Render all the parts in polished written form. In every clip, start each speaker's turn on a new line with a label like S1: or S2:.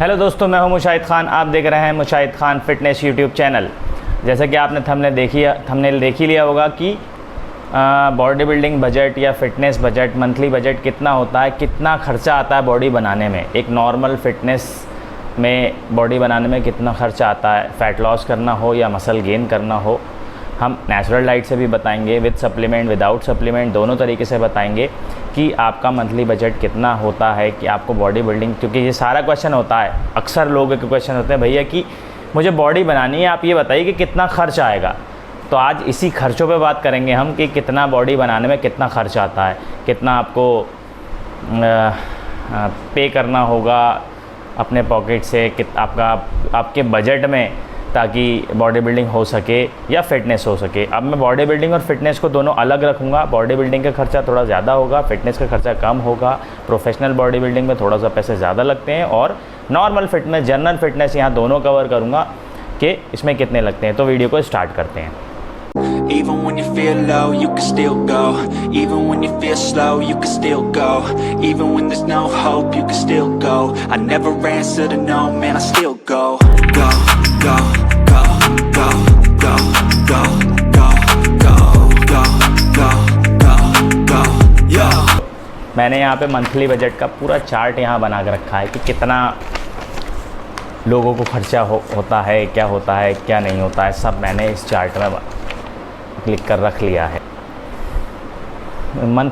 S1: Hello दोस्तों, मैं हूं मुशाहिद खान। आप देख रहे हैं Mushahid Khan fitness YouTube channel. जैसा कि आपने थंबनेल देख ही लिया होगा कि बॉडी बिल्डिंग बजट या फिटनेस बजट, मंथली बजट कितना होता है, कितना खर्चा आता है बॉडी बनाने में। एक नॉर्मल फिटनेस में बॉडी बनाने में कितना खर्चा आता है, फ़ैट लॉस करना हो या मसल गेन करना हो। हम नेचुरल डाइट से भी बताएंगे, विद सप्लीमेंट, विदाउट सप्लीमेंट, दोनों तरीके से बताएंगे कि आपका मंथली बजट कितना होता है कि आपको बॉडी बिल्डिंग, क्योंकि ये सारा क्वेश्चन होता है, अक्सर लोगों के क्वेश्चन होते हैं, भैया कि मुझे बॉडी बनानी है, आप ये बताइए कि कितना खर्च आएगा। तो आज इसी खर्चों पे बात करेंगे हम कि कितना बॉडी बनाने में कितना खर्च आता है, कितना आपको पे करना होगा अपने पॉकेट से, आपके बजट में, ताकि बॉडी बिल्डिंग हो सके या फिटनेस हो सके। अब मैं बॉडी बिल्डिंग और फिटनेस को दोनों अलग रखूँगा। बॉडी बिल्डिंग का खर्चा थोड़ा ज़्यादा होगा, फिटनेस का खर्चा कम होगा। प्रोफेशनल बॉडी बिल्डिंग में थोड़ा सा पैसे ज़्यादा लगते हैं और नॉर्मल फिटनेस, जनरल फिटनेस यहाँ दोनों कवर करूँगा कि इसमें कितने लगते हैं। तो वीडियो को स्टार्ट करते हैं।
S2: Even when you feel low, you can still go. Even when you feel slow, you can still go. Even when there's no hope, you can still go. I never answer to no, man, I still go. Go, go, go, go, go, go, go, go, go, go, go, go, yo.
S1: मैंने यहाँ पे monthly budget का पूरा chart यहाँ बना के रखा है कि कितना लोगों को खर्चा होता है, क्या होता है, क्या नहीं होता है, सब मैंने इस चार्ट में क्लिक कर रख लिया है। मंथ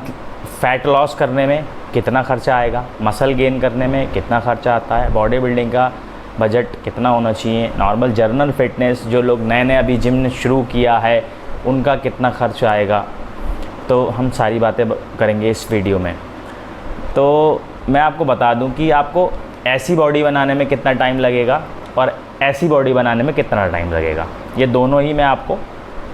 S1: फ़ैट लॉस करने में कितना खर्चा आएगा, मसल गेन करने में कितना खर्चा आता है, बॉडी बिल्डिंग का बजट कितना होना चाहिए, नॉर्मल जर्नल फिटनेस जो लोग नए नए अभी जिम शुरू किया है उनका कितना खर्च आएगा। तो हम सारी बातें करेंगे इस वीडियो में। तो मैं आपको बता दूं कि आपको ऐसी बॉडी बनाने में कितना टाइम लगेगा और ऐसी बॉडी बनाने में कितना टाइम लगेगा। ये दोनों ही मैं आपको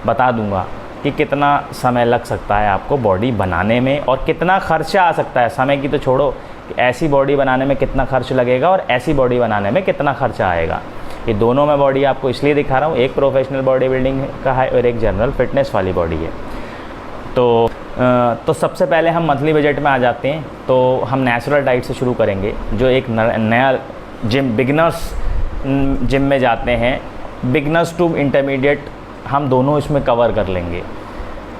S1: बता दूंगा कि कितना समय लग सकता है आपको बॉडी बनाने में और कितना खर्चा आ सकता है। समय की तो छोड़ो, कि ऐसी बॉडी बनाने में कितना खर्च लगेगा और ऐसी बॉडी बनाने में कितना खर्चा आएगा। ये दोनों मैं बॉडी आपको इसलिए दिखा रहा हूँ, एक प्रोफेशनल बॉडी बिल्डिंग का है और एक जनरल फिटनेस वाली बॉडी है। तो सबसे पहले हम मंथली बजट में आ जाते हैं। तो हम नेचुरल डाइट से शुरू करेंगे। जो एक नया बिगनर्स जिम में जाते हैं, बिगनर्स टू इंटरमीडिएट, हम दोनों इसमें कवर कर लेंगे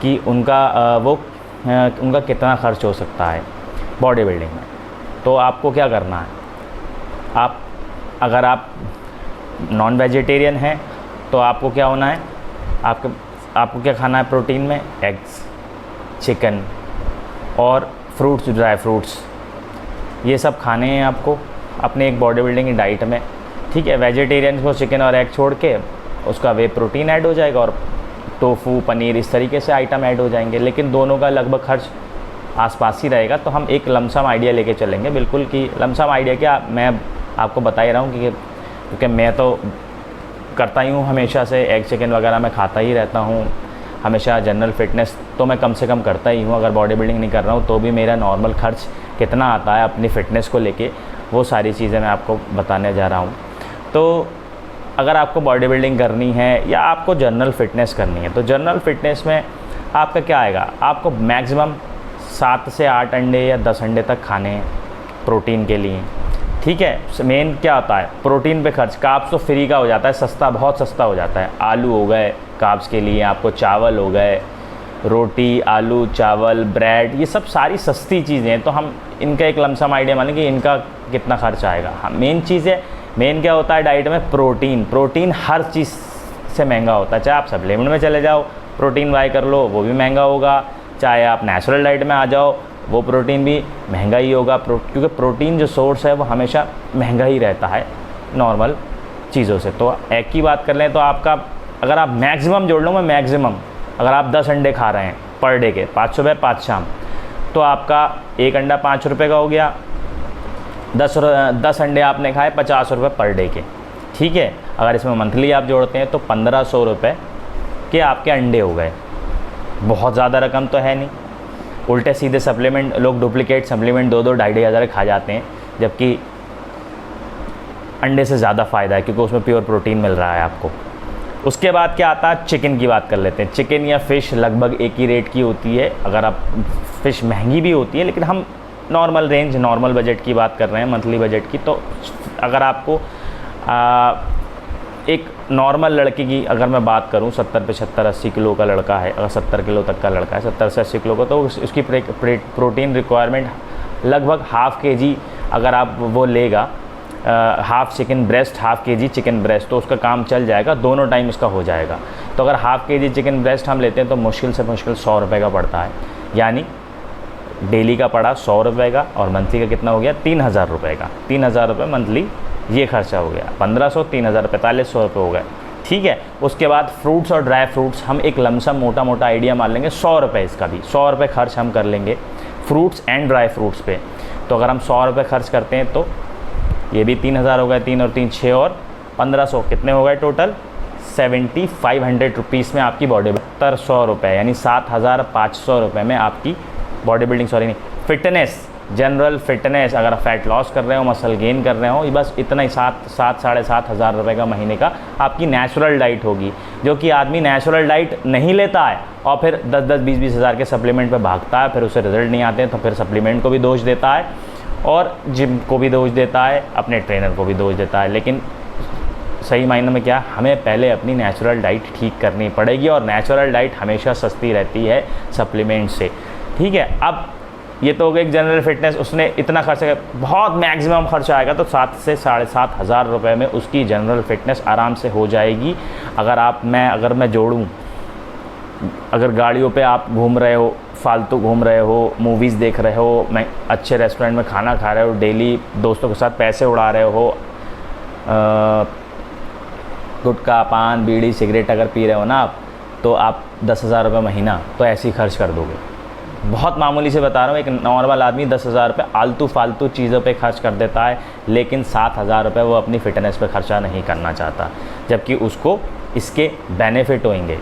S1: कि उनका कितना खर्च हो सकता है बॉडी बिल्डिंग में। तो आपको क्या करना है, अगर आप नॉन वेजिटेरियन हैं तो आपको क्या होना है, आपको क्या खाना है प्रोटीन में, एग्स, चिकन और फ्रूट्स, ड्राई फ्रूट्स, ये सब खाने हैं आपको अपने एक बॉडी बिल्डिंग की डाइट में। ठीक है, वेजिटेरियन को चिकन और एग छोड़ के उसका वे प्रोटीन ऐड हो जाएगा और टोफू, पनीर, इस तरीके से आइटम ऐड हो जाएंगे, लेकिन दोनों का लगभग खर्च आसपास ही रहेगा। तो हम एक लमसम आइडिया लेके चलेंगे, बिल्कुल कि लमसम आइडिया क्या, मैं आपको बता ही रहा हूँ क्योंकि मैं तो करता ही हूँ हमेशा से, एग चिकन वगैरह मैं खाता ही रहता हूँ हमेशा। जनरल फिटनेस तो मैं कम से कम करता ही हूँ, अगर बॉडी बिल्डिंग नहीं कर रहा हूँ तो भी मेरा नॉर्मल खर्च कितना आता है अपनी फ़िटनेस को लेके, वो सारी चीज़ें मैं आपको बताने जा रहा हूँ। तो अगर आपको बॉडी बिल्डिंग करनी है या आपको जनरल फिटनेस करनी है, तो जनरल फिटनेस में आपका क्या आएगा, आपको मैक्सिमम 7 से 8 अंडे या 10 अंडे तक खाने हैं प्रोटीन के लिए। ठीक है, मेन क्या होता है प्रोटीन पे खर्च। कार्ब्स तो फ्री का हो जाता है, सस्ता, बहुत सस्ता हो जाता है। आलू हो गए कार्ब्स के लिए, आपको चावल हो गए, रोटी, आलू, चावल, ब्रेड, ये सब सारी सस्ती चीज़ें हैं। तो हम इनका एक लमसम आइडिया मानें कि इनका कितना खर्च आएगा। हम मेन चीज़ है, मेन क्या होता है डाइट में, प्रोटीन हर चीज़ से महंगा होता है। चाहे आप सप्लीमेंट में चले जाओ, प्रोटीन बाय कर लो, वो भी महंगा होगा। चाहे आप नेचुरल डाइट में आ जाओ, वो प्रोटीन भी महंगा ही होगा। क्योंकि प्रोटीन जो सोर्स है वो हमेशा महंगा ही रहता है नॉर्मल चीज़ों से। तो एक की बात कर लें तो आपका, अगर आप मैक्सिमम जोड़ लो, मैं मैक्सिमम, अगर आप 10 अंडे खा रहे हैं पर डे के, 5 सुबह 5 शाम, तो आपका एक अंडा 5 रुपये का हो गया। 10 अंडे आपने खाए 50 रुपये पर डे के। ठीक है, अगर इसमें मंथली आप जोड़ते हैं तो 1500 रुपये के आपके अंडे हो गए। बहुत ज़्यादा रकम तो है नहीं। उल्टे सीधे सप्लीमेंट, लोग डुप्लीकेट सप्लीमेंट 2-2, 2.5 हज़ार खा जाते हैं, जबकि अंडे से ज़्यादा फ़ायदा है क्योंकि उसमें प्योर प्रोटीन मिल रहा है आपको। उसके बाद क्या आता है, चिकन की बात कर लेते हैं। चिकन या फ़िश लगभग एक ही रेट की होती है। अगर आप फ़िश महंगी भी होती है, लेकिन हम नॉर्मल रेंज, नॉर्मल बजट की बात कर रहे हैं, मंथली बजट की। तो अगर आपको एक नॉर्मल लड़के की अगर मैं बात करूं, 70 75 80 किलो का लड़का है, अगर 70 किलो तक का लड़का है, 70 से 80 किलो का, तो उसकी प्रोटीन रिक्वायरमेंट लगभग हाफ़ kg अगर आप वो लेगा, half chicken breast, half kg chicken breast, तो उसका काम चल जाएगा, दोनों टाइम उसका हो जाएगा। तो अगर हाफ़ kg चिकन ब्रेस्ट हम लेते हैं तो मुश्किल से मुश्किल 100 रुपये का पड़ता है, यानी डेली का पड़ा 100 रुपये का, और मंथली का कितना हो गया 3000 रुपये का। 3000 रुपये मंथली ये खर्चा हो गया, 1500 3000 4500 रुपये हो गए। ठीक है, उसके बाद फ्रूट्स और ड्राई फ्रूट्स हम एक लमसम मोटा मोटा आइडिया मान लेंगे 100 रुपये, इसका भी 100 रुपये खर्च हम कर लेंगे फ्रूट्स एंड ड्राई फ्रूट्स पे। तो अगर हम 100 रुपये खर्च करते हैं तो ये भी 3000 हो गए, 3 और 3 6 और 1500, कितने हो गए टोटल 7500 रुपीज़ में आपकी बॉडी 700 रुपये, यानी 7500 रुपये में आपकी बॉडी बिल्डिंग, सॉरी नहीं, फिटनेस, जनरल फिटनेस, अगर आप फैट लॉस कर रहे हो, मसल गेन कर रहे हो, बस इतना ही 7 हज़ार रुपये का महीने का आपकी नेचुरल डाइट होगी। जो कि आदमी नेचुरल डाइट नहीं लेता है और फिर 10-20 हज़ार के सप्लीमेंट पे भागता है, फिर उसे रिजल्ट नहीं आते हैं, तो फिर सप्लीमेंट को भी दोष देता है और जिम को भी दोष देता है, अपने ट्रेनर को भी दोष देता है। लेकिन सही मायने में क्या, हमें पहले अपनी नेचुरल डाइट ठीक करनी पड़ेगी, और नेचुरल डाइट हमेशा सस्ती रहती है सप्लीमेंट से। ठीक है, अब ये तो हो गया एक जनरल फिटनेस, उसने इतना खर्चा, बहुत मैक्सिमम खर्चा आएगा तो 7 से 7.5 हज़ार रुपये में उसकी जनरल फिटनेस आराम से हो जाएगी। अगर मैं जोड़ूं, अगर गाड़ियों पे आप घूम रहे हो, फालतू घूम रहे हो, मूवीज़ देख रहे हो, मैं अच्छे रेस्टोरेंट में खाना खा रहे हो, डेली दोस्तों के साथ पैसे उड़ा रहे हो, गुटखा पान बीड़ी सिगरेट अगर पी रहे हो ना आप, तो आप 10,000 रुपये महीना तो ऐसे ही खर्च कर दोगे। बहुत मामूली से बता रहा हूँ, एक नॉर्मल आदमी 10,000 रुपये आलतू फालतू चीज़ों पे खर्च कर देता है, लेकिन 7,000 रुपये वो अपनी फ़िटनेस पे खर्चा नहीं करना चाहता, जबकि उसको इसके बेनिफिट होंगे।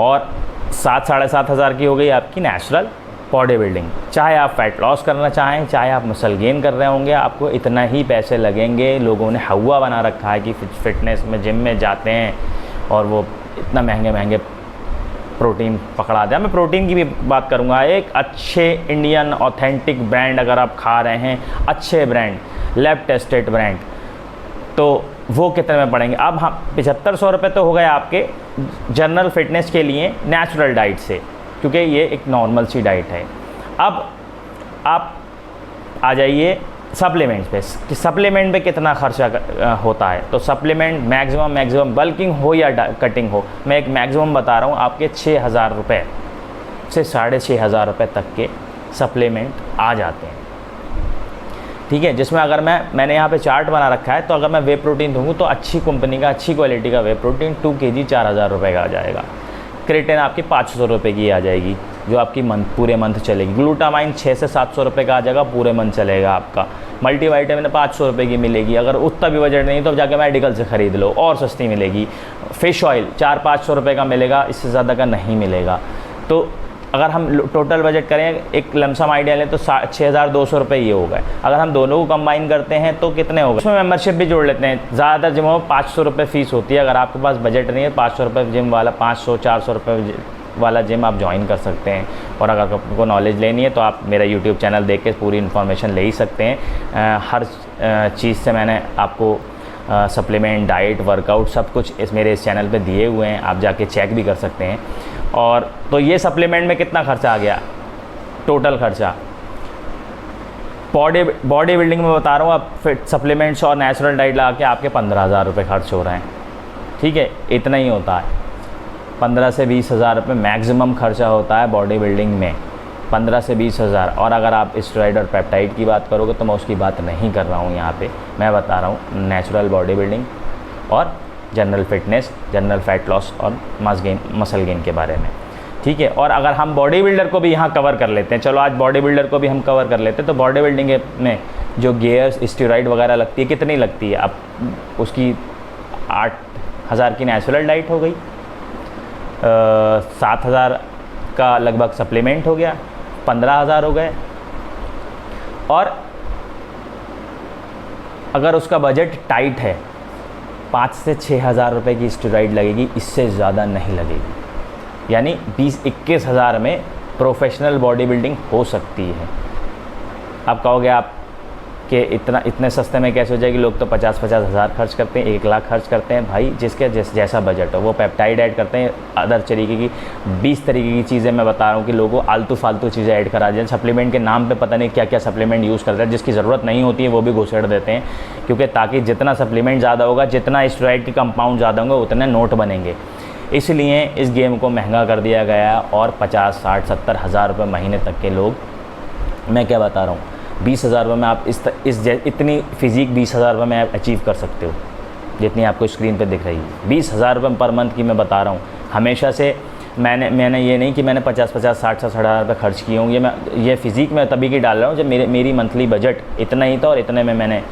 S1: और 7-7.5 हज़ार की हो गई आपकी नेचुरल बॉडी बिल्डिंग। चाहे आप फैट लॉस करना चाहें, चाहे आप मसल गेन कर रहे होंगे, आपको इतना ही पैसे लगेंगे। लोगों ने हवा बना रखा है कि फिटनेस में जिम में जाते हैं और वो इतना महंगे महंगे प्रोटीन पकड़ा दिया। मैं प्रोटीन की भी बात करूंगा। एक अच्छे इंडियन ऑथेंटिक ब्रांड अगर आप खा रहे हैं, अच्छे ब्रांड, लैब टेस्टेड ब्रांड, तो वो कितने में पड़ेंगे? अब हम 7500 रुपये तो हो गए आपके जनरल फिटनेस के लिए नेचुरल डाइट से, क्योंकि ये एक नॉर्मल सी डाइट है। अब आप आ जाइए सप्लीमेंट्स पे कि सप्लीमेंट पे कितना खर्चा होता है। तो सप्लीमेंट मैक्सिमम बल्किंग हो या कटिंग हो, मैं एक मैक्सिमम बता रहा हूँ, आपके 6,000 रुपये से 6,500 रुपये तक के सप्लीमेंट आ जाते हैं। ठीक है, जिसमें अगर मैंने यहाँ पे चार्ट बना रखा है, तो अगर मैं वे प्रोटीन दूँगी तो अच्छी कंपनी का, अच्छी क्वालिटी का वे प्रोटीन 2 kg 4,000 रुपये का आ जाएगा। क्रेटिन आपकी 500 रुपये की आ जाएगी, जो आपकी पूरे मंथ चलेगी। ग्लूटामाइन 600 से 700 रुपये का आ जाएगा, पूरे मंथ चलेगा आपका। मल्टीवाइटामिन 500 रुपये की मिलेगी। अगर उतना भी बजट नहीं तो जाके मेडिकल से ख़रीद लो, और सस्ती मिलेगी। फ़िश ऑयल 400-500 रुपये का मिलेगा, इससे ज़्यादा का नहीं मिलेगा। तो अगर हम टोटल बजट करें, एक लमसम आइडिया लें, तो 6,200 रुपये ये हो गए। अगर हम दोनों को कंबाइन करते हैं तो कितने हो गए? उसमें मेंबरशिप भी जोड़ लेते हैं। ज़्यादातर जिमों में 500 रुपये फ़ीस होती है। अगर आपके पास बजट नहीं है, 500 रुपये जिम वाला, 500-400 रुपये वाला जिम आप ज्वाइन कर सकते हैं। और अगर आपको नॉलेज लेनी है तो आप मेरा यूट्यूब चैनल देख के पूरी इन्फॉर्मेशन ले ही सकते हैं। हर चीज़ से मैंने आपको सप्लीमेंट, डाइट, वर्कआउट सब कुछ मेरे इस चैनल पे दिए हुए हैं, आप जाके चेक भी कर सकते हैं। और तो ये सप्लीमेंट में कितना खर्चा आ गया? टोटल खर्चा बॉडी बिल्डिंग में बता रहा हूँ, अब फिट सप्लीमेंट्स और नेचुरल डाइट लगा के आपके 15,000 रुपये खर्च हो रहे हैं। ठीक है, इतना ही होता है। 15 से 20 हज़ार रुपये मैक्सिमम खर्चा होता है बॉडी बिल्डिंग में, 15 से 20 हज़ार। और अगर आप स्टेरॉइड और पेप्टाइड की बात करोगे तो मैं उसकी बात नहीं कर रहा हूँ यहाँ पे। मैं बता रहा हूँ नेचुरल बॉडी बिल्डिंग और general fitness, general fat loss और मसल गेन के बारे में। ठीक है, और अगर हम बॉडी बिल्डर को भी यहाँ कवर कर लेते हैं, चलो आज बॉडी बिल्डर को भी हम कवर कर लेते हैं, तो बॉडी बिल्डिंग में जो गियर्स, स्टेरॉइड वगैरह लगती है, कितनी लगती है? अब उसकी 8,000 की नेचुरल डाइट हो गई, 7,000 का लगभग सप्लीमेंट हो गया, 15,000 हो गए। और अगर उसका बजट टाइट है, 5 से 6,000 रुपये की स्टेरॉइड लगेगी, इससे ज़्यादा नहीं लगेगी। यानी 20-21 हज़ार में प्रोफेशनल बॉडी बिल्डिंग हो सकती है। आप कहोगे आप कि इतने सस्ते में कैसे हो जाएगी, लोग तो 50-50 हज़ार खर्च करते हैं, 1 लाख खर्च करते हैं। भाई जिसके जैसा बजट हो वो पेप्टाइड ऐड करते हैं, अदर तरीके की 20 तरीके की चीज़ें मैं बता रहा हूँ कि लोगों आलतू फालतू चीज़ें ऐड करा दें। सप्लीमेंट के नाम पे पता नहीं क्या क्या सप्लीमेंट यूज़ करते हैं, जिसकी ज़रूरत नहीं होती है वो भी घुसेड़ देते हैं, क्योंकि ताकि जितना सप्लीमेंट ज़्यादा होगा, जितना स्टेरॉइड के कंपाउंड ज़्यादा होंगे, उतने नोट बनेंगे। इसलिए इस गेम को महंगा कर दिया गया और 50, 60, 70 हज़ार रुपये महीने तक के लोग, मैं क्या बता रहा हूँ, 20,000 रुपये में आप इतनी फ़िज़ीक 20,000 रुपये में आप अचीव कर सकते हो जितनी आपको स्क्रीन पे दिख रही है। 20,000 रुपये पर मंथ की मैं बता रहा हूँ। हमेशा से मैंने ये नहीं कि मैंने 50-50, 60-60 हज़ार रुपये खर्च किए होंगे। ये फ़िज़ीक मैं तभी की डाल रहा हूँ जब मेरी मंथली बजट इतना ही था और इतने में मैंने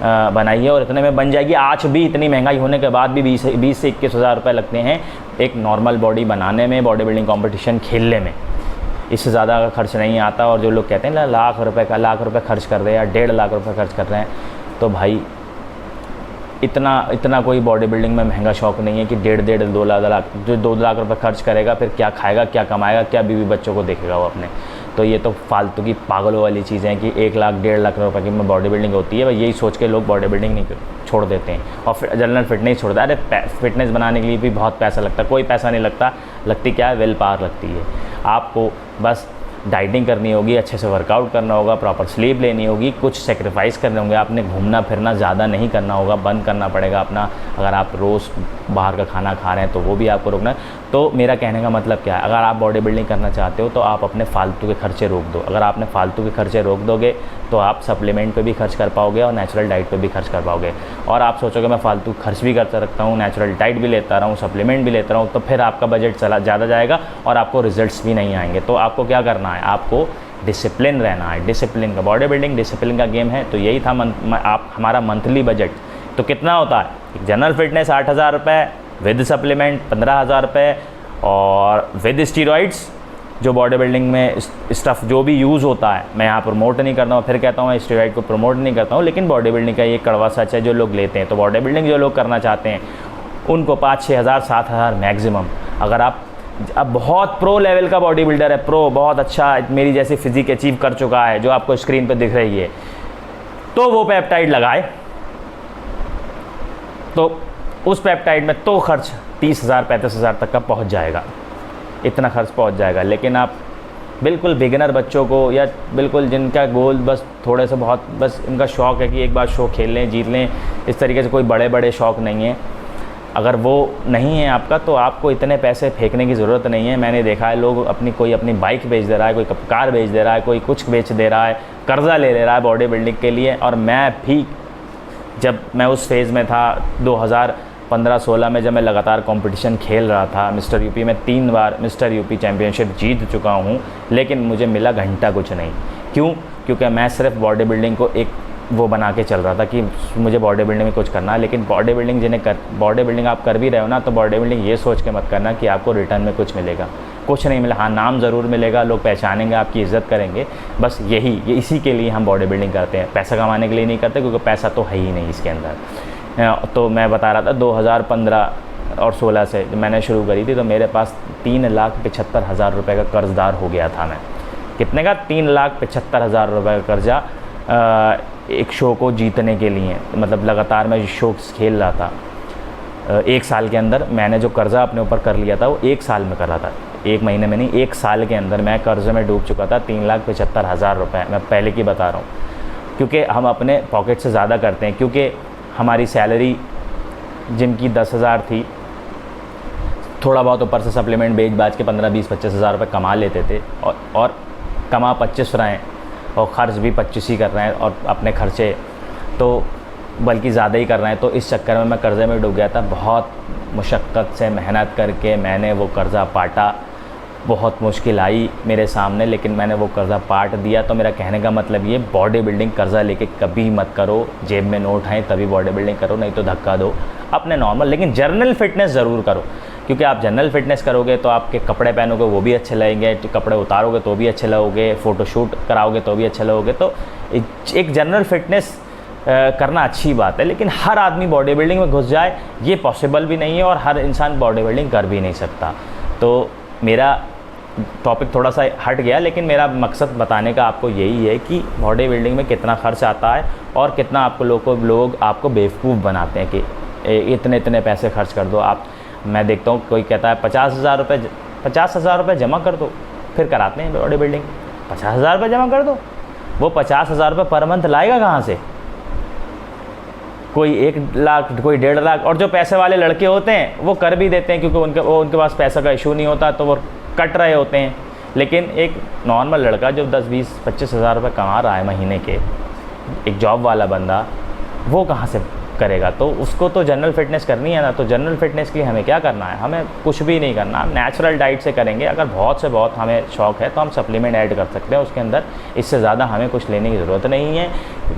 S1: बनाई है और इतने में बन जाएगी। आज भी इतनी महंगाई होने के बाद भी 20 से 21 हज़ार रुपये लगते हैं एक नॉर्मल बॉडी बनाने में, बॉडी बिल्डिंग कॉम्पिटिशन खेलने में। इससे ज़्यादा का खर्च नहीं आता। और जो लोग कहते हैं ना लाख रुपए खर्च कर रहे हैं या 1.5 लाख रुपए खर्च कर रहे हैं, तो भाई इतना कोई बॉडी बिल्डिंग में महंगा शौक नहीं है कि 1.5-2 लाख, जो 2 लाख रुपए खर्च करेगा फिर क्या खाएगा, क्या कमाएगा, क्या बीवी बच्चों को देखेगा वो अपने। तो ये तो फालतू की पागलों वाली चीज़ें हैं कि 1 लाख 1.5 लाख रुपए की में बॉडी बिल्डिंग होती है। भाई यही सोच के लोग बॉडी बिल्डिंग नहीं छोड़ देते हैं और फिर जनरल फिटनेस छोड़ता है। अरे फिटनेस बनाने के लिए भी बहुत पैसा लगता है। कोई पैसा नहीं लगता, लगती क्या है, विल पावर लगती है। आपको बस डाइटिंग करनी होगी, अच्छे से वर्कआउट करना होगा, प्रॉपर स्लीप लेनी होगी, कुछ सेक्रीफाइस करने होंगे, आपने घूमना फिरना ज़्यादा नहीं करना होगा, बंद करना पड़ेगा अपना। अगर आप रोज़ बाहर का खाना खा रहे हैं तो वो भी आपको रोकना है। तो मेरा कहने का मतलब क्या है, अगर आप बॉडी बिल्डिंग करना चाहते हो तो आप अपने फालतू के खर्चे रोक दो। अगर आपने फालतू के खर्चे रोक दोगे तो आप सप्लीमेंट पे भी खर्च कर पाओगे और नेचुरल डाइट पे भी खर्च कर पाओगे। और आप सोचोगे मैं फालतू खर्च भी करता रखता हूँ, नेचुरल डाइट भी लेता रहा हूँ, सप्लीमेंट भी लेता रहा हूँ, तो फिर आपका बजट ज़्यादा जाएगा और आपको रिजल्ट्स भी नहीं आएंगे। तो आपको क्या करना है, आपको डिसिप्लिन रहना है। डिसिप्लिन का बॉडी बिल्डिंग डिसिप्लिन का गेम है। तो यही था आप हमारा मंथली बजट तो कितना होता है। जनरल फिटनेस 8,000 रुपये, विद सप्लीमेंट 15,000 रुपये, और विद स्टीरॉइड्स जो बॉडी बिल्डिंग में स्टफ़ जो भी यूज़ होता है, मैं यहाँ प्रमोट नहीं करता हूँ, फिर कहता हूँ स्टीरॉइड को प्रमोट नहीं करता हूँ, लेकिन बॉडी बिल्डिंग का ये कड़वा सच है जो लोग लेते हैं। तो बॉडी बिल्डिंग जो लोग करना चाहते हैं उनको 5-6 हज़ार 7 हज़ार मैक्सिमम। अगर आप अब बहुत प्रो लेवल का बॉडी बिल्डर है, प्रो बहुत अच्छा मेरी जैसी फिजिक अचीव कर चुका है जो आपको स्क्रीन पे दिख रही है, तो वो पेप्टाइड लगाए। तो उस पेप्टाइड में तो खर्च 30,000 35,000 तक का पहुंच जाएगा, इतना खर्च पहुंच जाएगा। लेकिन आप बिल्कुल बिगिनर बच्चों को, या बिल्कुल जिनका गोल बस थोड़े से बहुत बस इनका शौक़ है कि एक बार शो खेल लें, जीत लें, इस तरीके से कोई बड़े शौक़ नहीं है, अगर वो नहीं है आपका, तो आपको इतने पैसे फेंकने की ज़रूरत नहीं है। मैंने देखा है लोग कोई अपनी बाइक बेच दे रहा है, कोई कार बेच दे रहा है, कोई कुछ बेच दे रहा है, कर्ज़ा ले रहा है बॉडी बिल्डिंग के लिए। और मैं भी जब मैं उस फेज़ में था 2015-16 में, जब मैं लगातार कंपटीशन खेल रहा था, मिस्टर यूपी में 3 बार मिस्टर यूपी चैम्पियनशिप जीत चुका हूँ, लेकिन मुझे मिला घंटा कुछ नहीं। क्यों? क्योंकि मैं सिर्फ बॉडी बिल्डिंग को एक वो बना के चल रहा था कि मुझे बॉडी बिल्डिंग में कुछ करना है। लेकिन बॉडी बिल्डिंग आप कर भी रहे हो ना, तो बॉडी बिल्डिंग ये सोच के मत करना कि आपको रिटर्न में कुछ मिलेगा। कुछ नहीं मिला। हाँ, नाम ज़रूर मिलेगा, लोग पहचानेंगे, आपकी इज़्ज़त करेंगे, बस ये इसी के लिए हम बॉडी बिल्डिंग करते हैं। पैसा कमाने के लिए नहीं करते, क्योंकि पैसा तो है ही नहीं इसके अंदर। तो मैं बता रहा था 2015 और 16 से जब मैंने शुरू करी थी, तो मेरे पास 3,75,000 रुपये का कर्ज़दार हो गया था। मैं कितने का? 3,75,000 रुपये का कर्जा एक शो को जीतने के लिए। मतलब लगातार मैं शो खेल रहा था। 1 साल के अंदर मैंने जो कर्ज़ा अपने ऊपर कर लिया था वो 1 साल में कर रहा था, 1 महीने में नहीं, 1 साल के अंदर मैं कर्ज़े में डूब चुका था। 3,75,000 रुपये मैं पहले की बता रहा हूँ, क्योंकि हम अपने पॉकेट से ज़्यादा करते हैं। क्योंकि हमारी सैलरी जिनकी 10,000 थी, थोड़ा बहुत ऊपर से सप्लीमेंट बेच बाच के 15, 20, 25 हज़ार रुपये कमा लेते थे, और कमा 25 रहे हैं और ख़र्च भी 25 ही कर रहे हैं, और अपने खर्चे तो बल्कि ज़्यादा ही कर रहे हैं। तो इस चक्कर में मैं कर्ज़े में डूब गया था। बहुत मुशक्क़त से मेहनत करके मैंने वो कर्ज़ा पाटा। बहुत मुश्किल आई मेरे सामने, लेकिन मैंने वो कर्ज़ा पाट दिया। तो मेरा कहने का मतलब ये, बॉडी बिल्डिंग कर्ज़ा लेके कभी मत करो। जेब में नोट हैं तभी बॉडी बिल्डिंग करो, नहीं तो धक्का दो अपने नॉर्मल। लेकिन जनरल फिटनेस ज़रूर करो, क्योंकि आप जनरल फिटनेस करोगे तो आपके कपड़े पहनोगे वो भी अच्छे लगेंगे, कपड़े उतारोगे तो भी अच्छे लगोगे, फ़ोटोशूट कराओगे तो भी अच्छे लगोगे। तो एक जनरल फिटनेस करना अच्छी बात है, लेकिन हर आदमी बॉडी बिल्डिंग में घुस जाए ये पॉसिबल भी नहीं है, और हर इंसान बॉडी बिल्डिंग कर भी नहीं सकता। तो मेरा टॉपिक थोड़ा सा हट गया, लेकिन मेरा मकसद बताने का आपको यही है कि बॉडी बिल्डिंग में कितना खर्च आता है और कितना आपको लोग आपको बेवकूफ़ बनाते हैं कि इतने पैसे खर्च कर दो आप। मैं देखता हूँ कोई कहता है 50,000 रुपये जमा कर दो, फिर कराते हैं बॉडी बिल्डिंग। 50,000 रुपये जमा कर दो, वो 50,000 रुपये पर मंथ लाएगा कहाँ से? कोई 1 लाख, कोई 1.5 लाख। और जो पैसे वाले लड़के होते हैं वो कर भी देते हैं, क्योंकि उनके पास पैसा का इशू नहीं होता, तो वो कट रहे होते हैं। लेकिन एक नॉर्मल लड़का जो 10, 20, 25,000 रुपये कमा रहा है महीने के, एक जॉब वाला बंदा, वो कहाँ से करेगा? तो उसको तो जनरल फिटनेस करनी है ना। तो जनरल फिटनेस के लिए हमें क्या करना है? हमें कुछ भी नहीं करना, नेचुरल डाइट से करेंगे। अगर बहुत से बहुत हमें शौक़ है तो हम सप्लीमेंट ऐड कर सकते हैं उसके अंदर। इससे ज़्यादा हमें कुछ लेने की ज़रूरत नहीं है,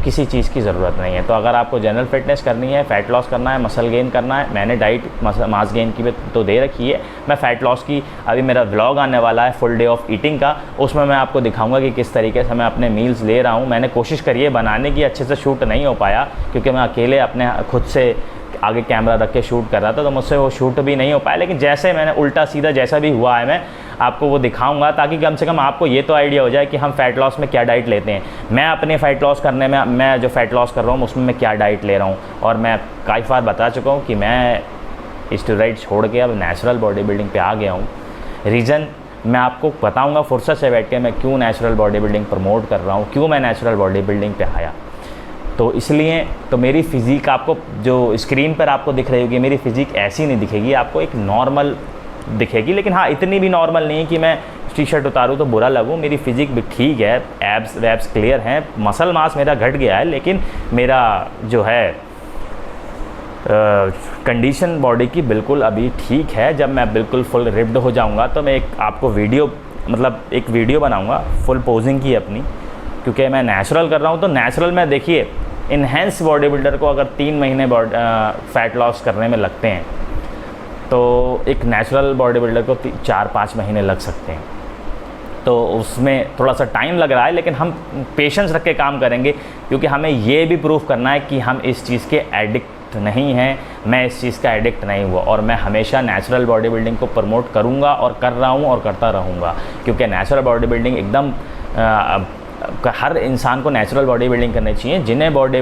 S1: किसी चीज़ की ज़रूरत नहीं है। तो अगर आपको जनरल फिटनेस करनी है, फ़ैट लॉस करना है, मसल गेन करना है, मैंने डाइट मास गेन की भी तो दे रखी है। मैं फ़ैट लॉस की अभी मेरा व्लॉग आने वाला है फुल डे ऑफ ईटिंग का, उसमें मैं आपको दिखाऊंगा कि किस तरीके से मैं अपने मील्स ले रहा हूँ। मैंने कोशिश करी है बनाने की, अच्छे से शूट नहीं हो पाया क्योंकि मैं अकेले अपने खुद से आगे कैमरा रख के शूट कर रहा था, तो मुझसे वो शूट भी नहीं हो पाया। लेकिन जैसे मैंने उल्टा सीधा जैसा भी हुआ है, मैं आपको वो दिखाऊंगा, ताकि कम से कम आपको ये तो आइडिया हो जाए कि हम फ़ैट लॉस में क्या डाइट लेते हैं। मैं अपने फ़ैट लॉस करने में, मैं जो फ़ैट लॉस कर रहा हूँ उसमें मैं क्या डाइट ले रहा हूँ। और मैं कई बार बता चुका हूँ कि मैं स्टेरॉइड छोड़ के अब नेचुरल बॉडी बिल्डिंग पे आ गया हूँ। रीज़न मैं आपको बताऊँगा फुर्सत से बैठ के, मैं क्यों नेचुरल बॉडी बिल्डिंग प्रमोट कर रहा हूँ, क्यों मैं नेचुरल बॉडी बिल्डिंग पे आया। तो इसलिए तो मेरी फ़िज़ीक आपको जो स्क्रीन पर आपको दिख रही होगी, मेरी फ़िज़ीक ऐसी नहीं दिखेगी, आपको एक नॉर्मल दिखेगी। लेकिन हाँ, इतनी भी नॉर्मल नहीं है कि मैं टी शर्ट उतारूँ तो बुरा लगूँ। मेरी फ़िज़ीक भी ठीक है, एब्स वैब्स क्लियर हैं, मसल मास मेरा घट गया है, लेकिन मेरा जो है कंडीशन बॉडी की बिल्कुल अभी ठीक है। जब मैं बिल्कुल फुल रिप्ड हो जाऊँगा तो मैं एक आपको एक वीडियो बनाऊँगा फुल पोजिंग की अपनी, क्योंकि मैं नेचुरल कर रहा हूँ। तो नेचुरल में देखिए, इन्हेंस बॉडी बिल्डर को अगर 3 महीने फ़ैट लॉस करने में लगते हैं, तो एक नेचुरल बॉडी बिल्डर को 4-5 महीने लग सकते हैं। तो उसमें थोड़ा सा टाइम लग रहा है, लेकिन हम पेशेंस रख के काम करेंगे, क्योंकि हमें ये भी प्रूफ करना है कि हम इस चीज़ के एडिक्ट नहीं हैं। मैं इस चीज़ का एडिक्ट नहीं हुआ, और मैं हमेशा नेचुरल बॉडी बिल्डिंग को प्रमोट करूँगा और कर रहा हूँ और करता रहूँगा। क्योंकि नेचुरल बॉडी बिल्डिंग एकदम हर इंसान को नेचुरल बॉडी बिल्डिंग करनी चाहिए। जिन्हें बॉडी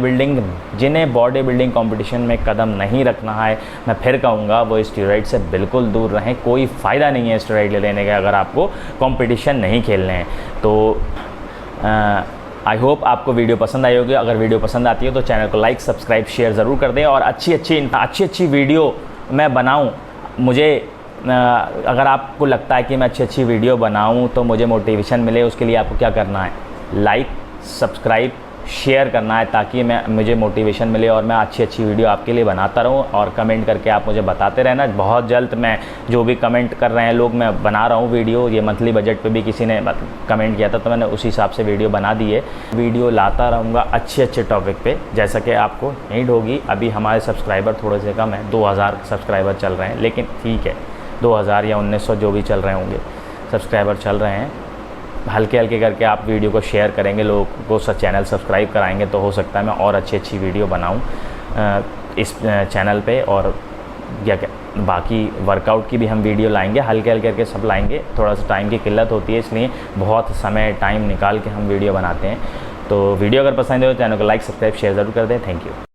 S1: बिल्डिंग कंपटीशन में कदम नहीं रखना है, मैं फिर कहूँगा वो स्टेरॉइड से बिल्कुल दूर रहें। कोई फ़ायदा नहीं है स्टेरॉइड लेने का अगर आपको कंपटीशन नहीं खेलने हैं। तो आई होप आपको वीडियो पसंद आई होगी। अगर वीडियो पसंद आती है तो चैनल को लाइक, सब्सक्राइब, शेयर ज़रूर कर दें, और अच्छी वीडियो मैं बनाऊँ। मुझे अगर आपको लगता है कि मैं अच्छी वीडियो बनाऊँ तो मुझे मोटिवेशन मिले, उसके लिए आपको क्या करना है? लाइक, सब्सक्राइब, शेयर करना है, ताकि मुझे मोटिवेशन मिले और मैं अच्छी वीडियो आपके लिए बनाता रहूं। और कमेंट करके आप मुझे बताते रहना। बहुत जल्द मैं जो भी कमेंट कर रहे हैं लोग, मैं बना रहा हूं वीडियो। ये मंथली बजट पे भी किसी ने कमेंट किया था, तो मैंने उस हिसाब से वीडियो बना दी है। वीडियो लाता रहूँगा अच्छे टॉपिक पे, जैसा कि आपको नीड होगी। अभी हमारे सब्सक्राइबर थोड़े से कम है, 2000 सब्सक्राइबर चल रहे हैं, लेकिन ठीक है, 2000 या 1900 जो भी चल रहे होंगे सब्सक्राइबर चल रहे हैं। हल्के करके आप वीडियो को शेयर करेंगे, लोगों को चैनल सब्सक्राइब कराएंगे, तो हो सकता है मैं और अच्छी वीडियो बनाऊं इस चैनल पे। और बाकी वर्कआउट की भी हम वीडियो लाएंगे, हल्के करके सब लाएंगे। थोड़ा सा टाइम की किल्लत होती है, इसलिए बहुत समय टाइम निकाल के हम वीडियो बनाते हैं। तो वीडियो अगर पसंद है तो चैनल को लाइक, सब्सक्राइब, शेयर ज़रूर कर दें। Thank you.